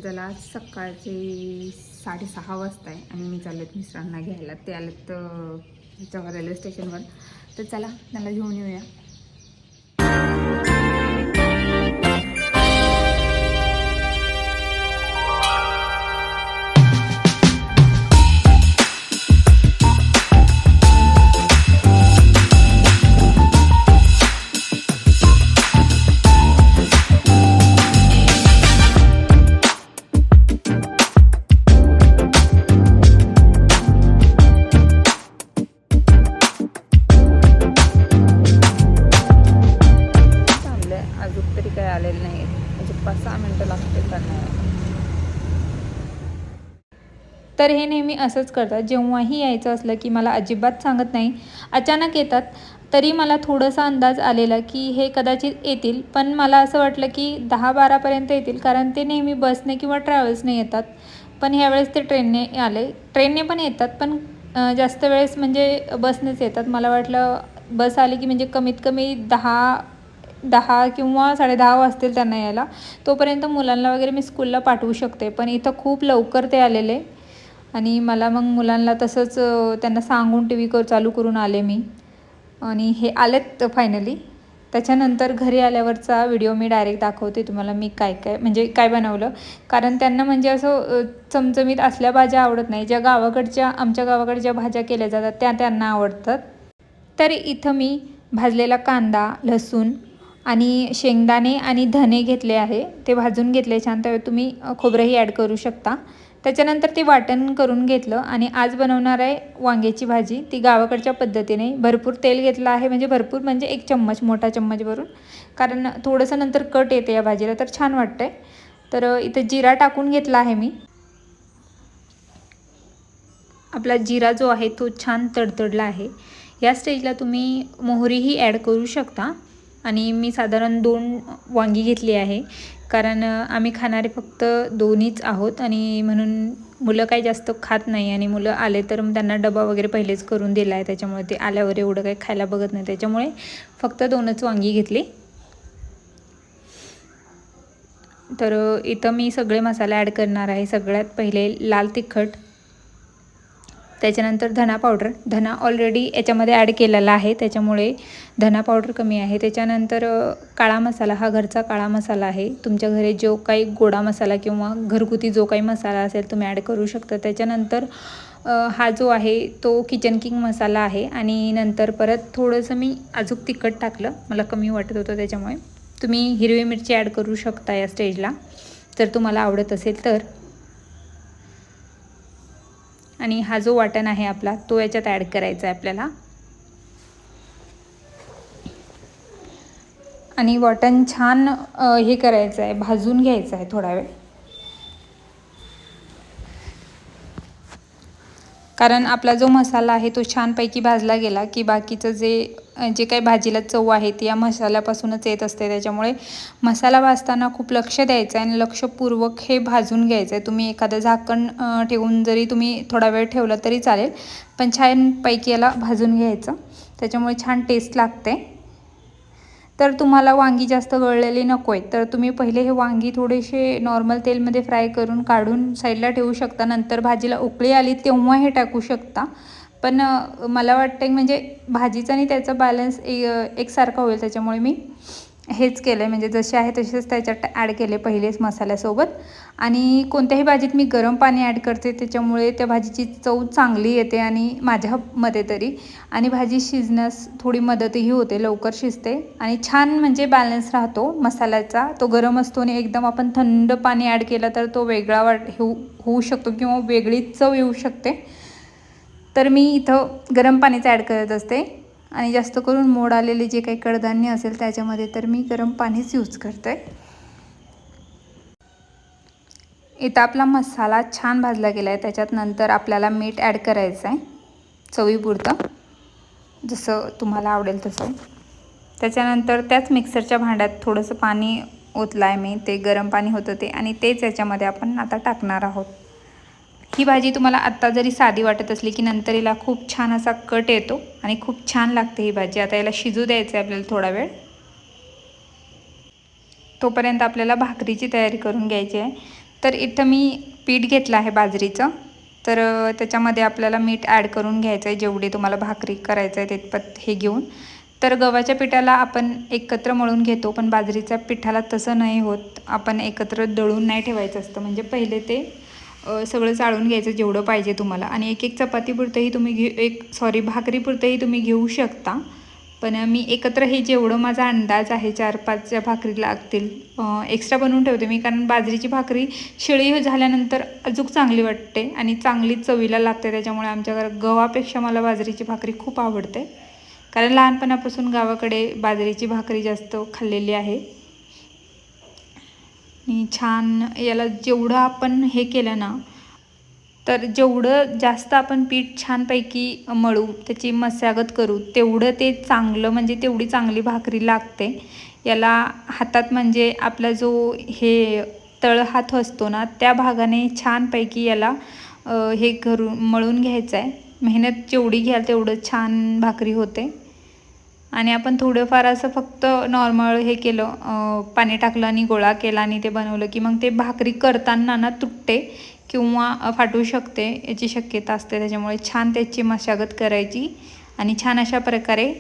त्याला आज सकाळचे 6:30 वाजता आहे आणि मी चाललेत मिस्टरांना घ्यायला. ते आलेत जव्हार रेल्वे स्टेशनवर. तर चला त्याला घेऊन येऊया. अजून तरी काही आलेलं नाही, म्हणजे 5-6 मिनटं लागतील त्यांना. तर हे नेहमी असंच करतात. जेव्हाही यायचं असलं की मला अजिबात सांगत नाही, अचानक येतात. तरी मला थोडासा अंदाज आलेला की हे कदाचित येतील, पण मला असं वाटलं की 10-12पर्यंत येतील, कारण ते नेहमी बसने किंवा ट्रॅव्हल्सने येतात. पण ह्यावेळेस ते ट्रेनने आले. ट्रेनने पण येतात, पण जास्त वेळेस म्हणजे बसनेच येतात. मला वाटलं बस आली की म्हणजे कमीत कमी 10 किंवा 10:30 वाजतील त्यांना यायला. तोपर्यंत मुलांना वगैरे मी स्कूलला पाठवू शकते. पण इथं खूप लवकर ते आलेले आणि मला मग मुलांना तसंच त्यांना सांगून टी व्ही चालू करून आले मी. आणि हे आलेत फायनली. त्याच्यानंतर घरी आल्यावरचा व्हिडिओ मी डायरेक्ट दाखवते तुम्हाला मी काय काय बनवलं. कारण त्यांना म्हणजे असं चमचमीत असल्या भाज्या आवडत नाही. ज्या आमच्या गावाकडच्या ज्या भाज्या केल्या जातात त्या त्यांना आवडतात. तर इथं मी भाजलेला कांदा, लसूण आणि शेंगदाणे आणि धने घेतले आहे. ते भाजून घेतले छान. त्यावेळी तुम्ही खोबरंही ॲड करू शकता. त्याच्यानंतर ते वाटण करून घेतलं आणि आज बनवणार आहे वांग्याची भाजी. ती गावाकडच्या पद्धतीने. भरपूर तेल घेतलं आहे, म्हणजे भरपूर म्हणजे 1 चम्मच, मोठा चम्मच भरून, कारण थोडंसं नंतर कट येते या भाजीला, तर छान वाटतंय. तर इथं जिरा टाकून घेतला आहे मी. आपला जिरा जो आहे तो छान तडतडला आहे. या स्टेजला तुम्ही मोहरीही ॲड करू शकता. आणि मी साधारण 2 वांगी घेतली आहे, कारण आम्ही खाणारे फक्त 2च आहोत आणि म्हणून मुलं काही जास्त खात नाही. आणि मुलं आले तर त्यांना डबा वगैरे पहिलेच करून दिला आहे, त्याच्यामुळे ते आल्यावर एवढं काही खायला बघत नाही. त्याच्यामुळे फक्त 2च वांगी घेतली. तर इथं मी सगळे मसाले ॲड करणार आहे. सगळ्यात पहिले लाल तिखट, त्याच्यानंतर धना पावडर. धना ऑलरेडी याच्यामध्ये ॲड केलेला आहे, त्याच्यामुळे धना पावडर कमी आहे. त्याच्यानंतर काळा मसाला, हा घरचा काळा मसाला आहे. तुमच्या घरी जो काही गोडा मसाला किंवा घरगुती जो काही मसाला असेल तुम्ही ॲड करू शकता. त्याच्यानंतर हा जो आहे तो किचन किंग मसाला आहे. आणि नंतर परत थोडंसं मी अजून तिखट टाकलं, मला कमी वाटत होतं त्याच्यामुळे. तुम्ही हिरवी मिरची ॲड करू शकता या स्टेजला जर तुम्हाला आवडत असेल तर. आणि हा जो वाटण आहे आपला तो याच्यात ॲड करायचा आहे आपल्याला. आणि वाटण छान हे करायचं आहे, भाजून घ्यायचं आहे थोडा वेळ. कारण आपला जो मसाला आहे तो छानपैकी भाजला गेला की बाकीचं जे काही भाजीला चव आहे ती या मसाल्यापासूनच येत असते. त्याच्यामुळे मसाला भाजताना खूप लक्ष द्यायचं आहे आणि लक्षपूर्वक हे भाजून घ्यायचं आहे. तुम्ही एखादं झाकण ठेवून जरी तुम्ही थोडा वेळ ठेवला तरी चालेल, पण छानपैकी याला भाजून घ्यायचं, त्याच्यामुळे छान टेस्ट लागते. तर तुम्हाला वांगी जास्त गळलेली नको आहेत तर तुम्ही पहिले हे वांगी थोडेसे नॉर्मल तेलमध्ये फ्राय करून काढून साईडला ठेवू शकता. नंतर भाजीला उकळी आली तेव्हा हे टाकू शकता. पण मला वाटतं म्हणजे भाजीचा आणि त्याचा बॅलन्स एकसारखा होईल, त्याच्यामुळे मी हेच केलं आहे. म्हणजे जसे आहे तसेच त्याच्यात ॲड केले पहिलेच मसाल्यासोबत. आणि कोणत्याही भाजीत मी गरम पाणी ॲड करते, त्याच्यामुळे त्या भाजीची चव चांगली येते आणि माझ्या मते तरी. आणि भाजी शिजण्यास थोडी मदतही होते, लवकर शिजते आणि छान म्हणजे बॅलन्स राहतो मसाल्याचा. तो गरम असतो आणि एकदम आपण थंड पाणी ॲड केलं तर तो वेगळा होऊ शकतो किंवा वेगळी चव येऊ शकते. तर मी इथं गरम पाणीच ॲड करत असते. आणि जास्त करून मोड आलेले जे काही कडधान्य असेल त्याच्यामध्ये तर मी गरम पाणीच यूज करते. इथं आपला मसाला छान भाजला गेला आहे. त्याच्यात नंतर आपल्याला मीठ ॲड करायचं आहे चवीपुरतं, जसं तुम्हाला आवडेल तसं. त्याच्यानंतर त्याच मिक्सरच्या भांड्यात थोडंसं पाणी ओतलं आहे मी, ते गरम पाणी होतं ते, आणि तेच याच्यामध्ये आपण आता टाकणार आहोत. ही भाजी तुम्हाला आत्ता जरी साधी वाटत असली की नंतर हिला खूप छान असा कट येतो आणि खूप छान लागते ही भाजी. आता याला शिजू द्यायचं आहे आपल्याला थोडा वेळ. तोपर्यंत आपल्याला भाकरीची तयारी करून घ्यायची आहे. तर इथं मी पीठ घेतलं आहे बाजरीचं. तर त्याच्यामध्ये आपल्याला मीठ ॲड करून घ्यायचं आहे, जेवढी तुम्हाला भाकरी करायचं आहे तितपत हे घेऊन. तर गव्हाच्या पिठाला आपण एकत्र मळून घेतो, पण बाजरीच्या पिठाला तसं नाही होत. आपण एकत्र दळून नाही ठेवायचं असतं, म्हणजे पहिले ते सगळं चाळून घ्यायचं जेवढं पाहिजे तुम्हाला. आणि एक एक चपातीपुरतंही तुम्ही भाकरीपुरतंही तुम्ही घेऊ शकता. पण मी एकत्र हे जेवढं माझा अंदाज आहे 4-5 भाकरी लागतील एक्स्ट्रा बनवून ठेवते मी, कारण बाजरीची भाकरी शिळी झाल्यानंतर अजून चांगली वाटते आणि चांगली चवीला लागते. त्याच्यामुळे आमच्या घरात गव्हापेक्षा मला बाजरीची भाकरी खूप आवडते, कारण लहानपणापासून गावाकडे बाजरीची भाकरी जास्त खाल्लेली आहे. आणि छान याला जेवढं आपण हे केलं ना, तर जेवढं जास्त आपण पीठ छानपैकी मळू, त्याची मशागत करू, तेवढं ते चांगलं, म्हणजे तेवढी चांगली भाकरी लागते. याला हातात म्हणजे आपला जो हे तळहात असतो ना, त्या भागाने छानपैकी याला हे करून मळून घ्यायचं आहे. मेहनत जेवढी घ्याल तेवढं छान भाकरी होते. आणि आपण थोडंफार असं फक्त नॉर्मल हे केलं, पाणी टाकलं आणि गोळा केला आणि ते बनवलं की मग ते भाकरी करताना ना तुटते किंवा फाटू शकते, याची शक्यता असते. त्याच्यामुळे छान त्याची मशागत करायची आणि छान अशा प्रकारे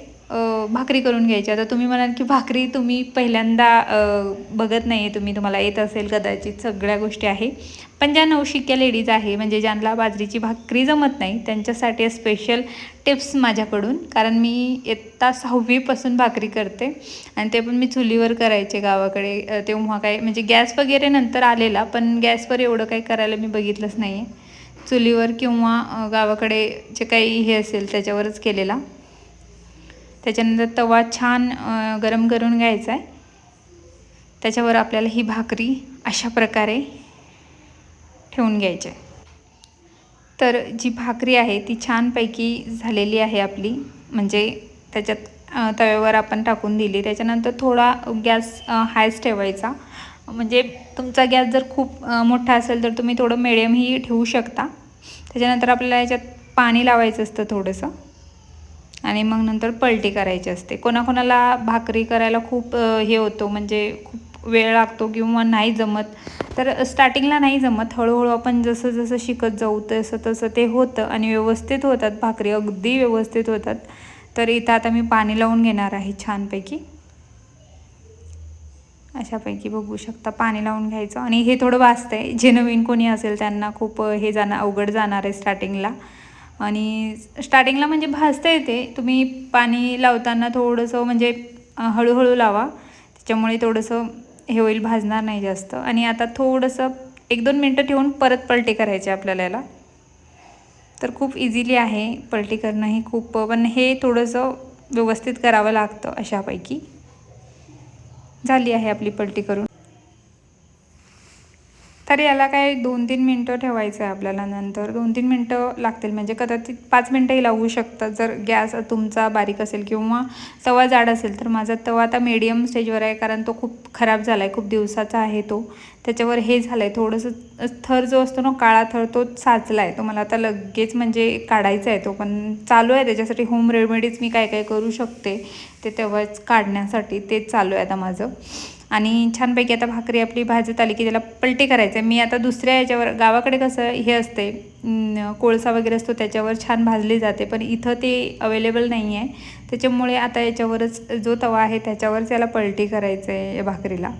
भाकरी करून घ्यायची. आता तुम्ही म्हणाल की भाकरी तुम्ही पहिल्यांदा बघत नाही आहे, तुम्हाला येत असेल कदाचित, सगळ्या गोष्टी आहे. पण ज्या नवशिक्या लेडीज आहे, म्हणजे ज्यांना बाजरीची भाकरी जमत नाही, त्यांच्यासाठी स्पेशल टिप्स माझ्याकडून. कारण मी इयत्ता 6वीपासून भाकरी करते आणि ते पण मी चुलीवर करायचे गावाकडे. तेव्हा काय म्हणजे गॅस वगैरे नंतर आलेला, पण गॅसवर एवढं काही करायला मी बघितलंच नाही आहे. चुलीवर किंवा गावाकडे जे काही हे असेल त्याच्यावरच केलेला. त्याच्यानंतर तवा छान गरम करून घ्यायचा आहे. त्याच्यावर आपल्याला ही भाकरी अशा प्रकारे ठेवून घ्यायची आहे. तर जी भाकरी आहे ती छानपैकी झालेली आहे आपली, म्हणजे त्याच्यात तव्यावर आपण टाकून दिली. त्याच्यानंतर थोडा गॅस हायच ठेवायचा. म्हणजे तुमचा गॅस जर खूप मोठा असेल तर तुम्ही थोडं मिडियमही ठेवू शकता. त्याच्यानंतर आपल्याला याच्यात पाणी लावायचं असतं थोडंसं आणि मग नंतर पलटी करायची असते. कोणाकोणाला भाकरी करायला खूप हे होतो, म्हणजे खूप वेळ लागतो किंवा नाही जमत. तर स्टार्टिंगला नाही जमत, हळूहळू आपण जसं जसं शिकत जाऊ तसं तसं ते होतं आणि व्यवस्थित होतात भाकरी, अगदी व्यवस्थित होतात. तर इथं आता मी पाणी लावून घेणार आहे छानपैकी. अशापैकी बघू शकता पाणी लावून घ्यायचं. आणि हे थोडं वाजतं आहे, जे नवीन कोणी असेल त्यांना खूप हे अवघड जाणार आहे स्टार्टिंगला. आणि स्टार्टिंगला म्हणजे भाजता येते, तुम्ही पाणी लावताना थोडंसं म्हणजे हळूहळू लावा, त्याच्यामुळे थोडंसं हे होईल, भाजणार नाही जास्त. आणि आता थोडंसं 1-2 मिनटं ठेवून परत पलटी करायची आपल्याला याला. तर खूप इझिली आहे पलटी करणं ही खूप, पण हे थोडंसं व्यवस्थित करावं लागतं. अशापैकी झाली आहे आपली पलटी करून. तर याला काय 2-3 मिनटं ठेवायचं आहे आपल्याला. नंतर 2-3 मिनटं लागतील, म्हणजे कदाचित 5 मिनटंही लागू शकतात जर गॅस तुमचा बारीक असेल किंवा तवा जाड असेल. तर माझा तवा आता मीडियम स्टेजवर आहे, कारण तो खूप खराब झाला आहे, खूप दिवसाचा आहे तो. त्याच्यावर हे झालं आहे थोडंसं, थर जो असतो ना काळा थर, तो साचला आहे. तो मला आता लगेच म्हणजे काढायचा आहे तो, पण चालू आहे त्याच्यासाठी होम रेमेडीज मी काय काय करू शकते ते तेव्हाच काढण्यासाठी, तेच चालू आहे आता माझं. आणि छानपैकी आता भाकरी आपली भाजत आली की त्याला पलटी करायचं आहे. मी आता दुसऱ्या याच्यावर, गावाकडे कसं हे असते कोळसा वगैरे असतो त्याच्यावर छान भाजली जाते, पण इथं ते अवेलेबल नाही आहे. त्याच्यामुळे आता याच्यावरच जो तवा आहे त्याच्यावरच याला पलटी करायचं आहे या भाकरीला.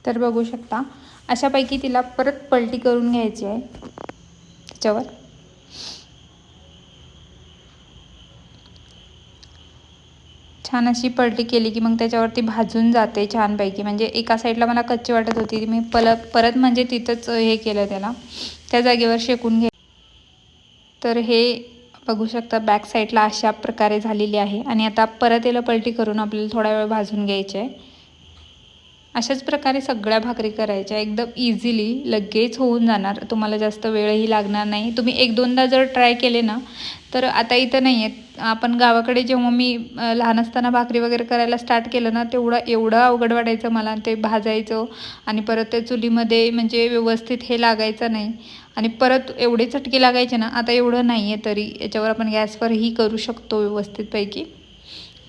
तर बघू शकता अशापैकी तिला परत पलटी करून घ्यायची आहे त्याच्यावर. छान अशी पलटी केली की मग त्याच्यावरती भाजून जाते छानपैकी. म्हणजे एका साईडला मला कच्ची वाटत होती, मी परत म्हणजे तिथंच हे केलं, त्याला त्या जागेवर शेकून घे. तर हे बघू शकता बॅक साईडला अशा प्रकारे झालेली आहे. आणि आता परत याला पलटी करून आपल्याला थोडा वेळ भाजून घ्यायचे आहे. अशाच प्रकारे सगळ्या भाकरी करायच्या, एकदम इझिली लगेच होऊन जाणार, तुम्हाला जास्त वेळही लागणार नाही. तुम्ही 1-2दा जर ट्राय केले ना, तर आता इथं नाही आहेत, आपण गावाकडे जेव्हा मी लहान असताना भाकरी वगैरे करायला स्टार्ट केलं ना, एवढं अवघड वाटायचं मला. ते भाजायचं आणि परत त्या चुलीमध्ये म्हणजे व्यवस्थित हे लागायचं नाही आणि परत एवढे चटके लागायचे ना. आता एवढं नाही आहे, तरी याच्यावर आपण गॅसवरही करू शकतो व्यवस्थितपैकी.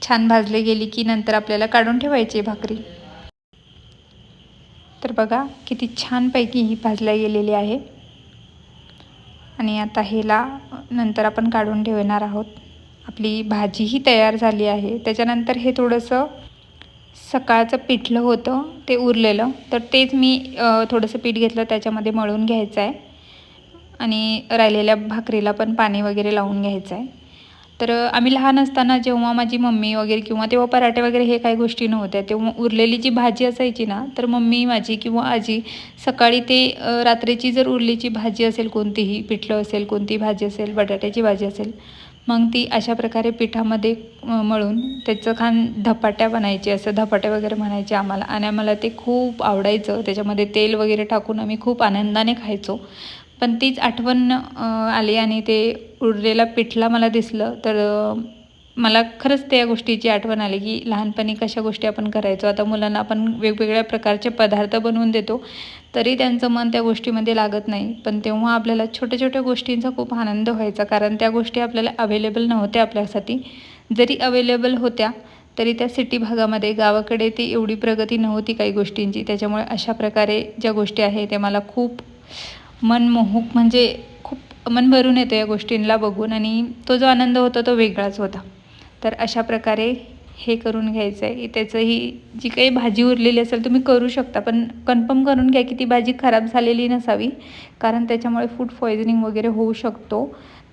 छान भाजले गेली की नंतर आपल्याला काढून ठेवायची भाकरी. तर बघा किती छानपैकी ही भाजल्या गेलेली आहे आणि आता हेला नंतर आपण काढून ठेवणार आहोत. आपली भाजीही तयार झाली आहे. त्याच्यानंतर हे थोडंसं सकाळचं पिठलं होतं ते उरलेलं, तर तेच मी थोडंसं पीठ घेतलं त्याच्यामध्ये मळून घ्यायचं आहे आणि राहिलेल्या भाकरीला पण पाणी वगैरे लावून घ्यायचं आहे. तर आम्ही लहान असताना जेव्हा माझी मम्मी वगैरे किंवा तेव्हा पराठे वगैरे हे काही गोष्टी नव्हत्या, तेव्हा उरलेली जी भाजी असायची ना, तर मम्मी माझी किंवा आजी सकाळी ते रात्रीची जर उरलीची भाजी असेल, कोणतीही पिठलं असेल, कोणती भाजी असेल, बटाट्याची भाजी असेल, मग ती अशा प्रकारे पिठामध्ये मळून त्याचं धपाट्या बनायचे, असं धपाटे वगैरे म्हणायचे आम्हाला आणि आम्हाला ते खूप आवडायचं. त्याच्यामध्ये तेल वगैरे टाकून आम्ही खूप आनंदाने खायचो. पण तीच आठवण आली आणि ते उरलेला पिठला मला दिसलं, तर मला खरंच त्या गोष्टीची आठवण आली की लहानपणी कशा गोष्टी आपण करायचो. आता मुलांना आपण वेगवेगळ्या प्रकारचे पदार्थ बनवून देतो, तरी त्यांचं मन त्या गोष्टीमध्ये लागत नाही. पण तेव्हा आपल्याला छोट्या छोट्या गोष्टींचा खूप आनंद व्हायचा, कारण त्या गोष्टी आपल्याला अवेलेबल नव्हत्या आपल्यासाठी. जरी अवेलेबल होत्या तरी त्या सिटी भागामध्ये, गावाकडे ती एवढी प्रगती नव्हती काही गोष्टींची. त्याच्यामुळे अशा प्रकारे ज्या गोष्टी आहे त्या मला खूप मनमोहक, म्हणजे खूप मन भरून येतं या गोष्टींना बघून आणि तो जो आनंद होता तो वेगळाच होता. तर अशा प्रकारे हे करून घ्यायचं आहे. त्याचंही जी काही भाजी उरलेली असेल तुम्ही करू शकता, पण कन्फर्म करून घ्या की ती भाजी खराब झालेली नसावी, कारण त्याच्यामुळे फूड पॉयझनिंग वगैरे होऊ शकतो.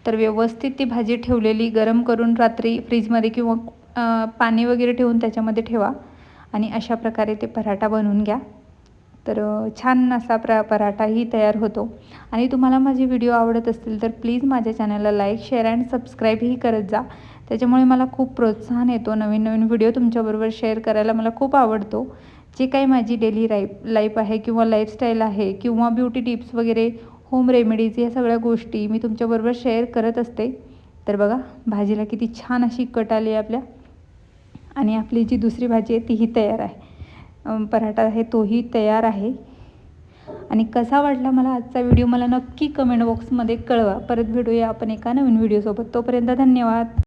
तर व्यवस्थित ती भाजी ठेवलेली गरम करून रात्री फ्रीजमध्ये किंवा पाणी वगैरे ठेवून त्याच्यामध्ये ठेवा आणि अशा प्रकारे ते पराठा बनवून घ्या. तर छान असा पराठाही तयार होतो. आणि तुम्हाला माझे व्हिडिओ आवडत असतील तर प्लीज माझ्या चॅनलला लाईक, शेअर अँड सबस्क्राईबही करत जा. त्याच्यामुळे मला खूप प्रोत्साहन येतो. नवीन नवीन व्हिडिओ तुमच्याबरोबर शेअर करायला मला खूप आवडतो. जे काही माझी डेली लाईफ आहे किंवा लाईफस्टाईल आहे किंवा ब्युटी टिप्स वगैरे, होम रेमेडीज, या सगळ्या गोष्टी मी तुमच्याबरोबर शेअर करत असते. तर बघा भाजीला किती छान अशी कट आली आहे आपल्या, आणि आपली जी दुसरी भाजी आहे तीही तयार आहे. पराठा आहे तोही तयार आहे. आणि कसा वाटला मला आजचा व्हिडिओ मला नक्की कमेंट बॉक्समध्ये कळवा. परत भेटूया आपण एका नवीन व्हिडिओसोबत. तोपर्यंत धन्यवाद.